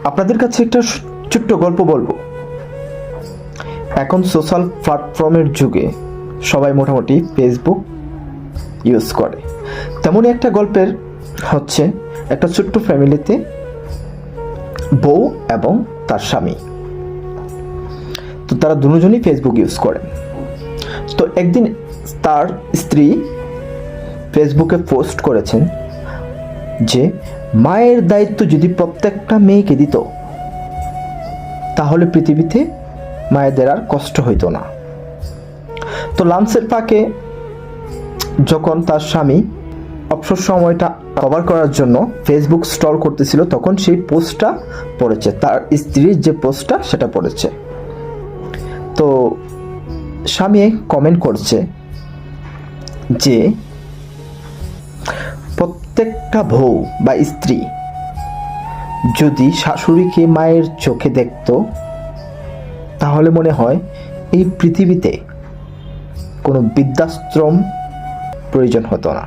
আপনাদের কাছে একটা ছোট্ট গল্প বলবো। এখন সোশ্যাল প্ল্যাটফর্মের যুগে সবাই মোটামুটি ফেসবুক ইউজ করে। তেমনই একটা গল্পের হচ্ছে একটা ছোট্ট ফ্যামিলিতে বউ এবং তার স্বামী, তো তারা দুজনই ফেসবুক ইউজ করেন। তো একদিন তার স্ত্রী ফেসবুকে পোস্ট করেছেন যে মায়ের দায়িত্ব যদি প্রত্যেকটা মেয়েকে দিত তাহলে পৃথিবীতে মায়েদের আর কষ্ট হইতো না। তো লাঞ্চের ফাঁকে যখন তার স্বামী অবসর সময়টা কভার করার জন্য ফেসবুক স্ক্রল করতেছিল, তখন সেই পোস্টটা পড়েছে, তার স্ত্রীর যে পোস্টটা সেটা পড়েছে। তো স্বামী কমেন্ট করছে যে প্রত্যেকটা বউ বা স্ত্রী যদি শাশুড়িকে মায়ের চোখে দেখত তাহলে মনে হয় এই পৃথিবীতে কোনো বৃদ্ধাশ্রম প্রয়োজন হতো না।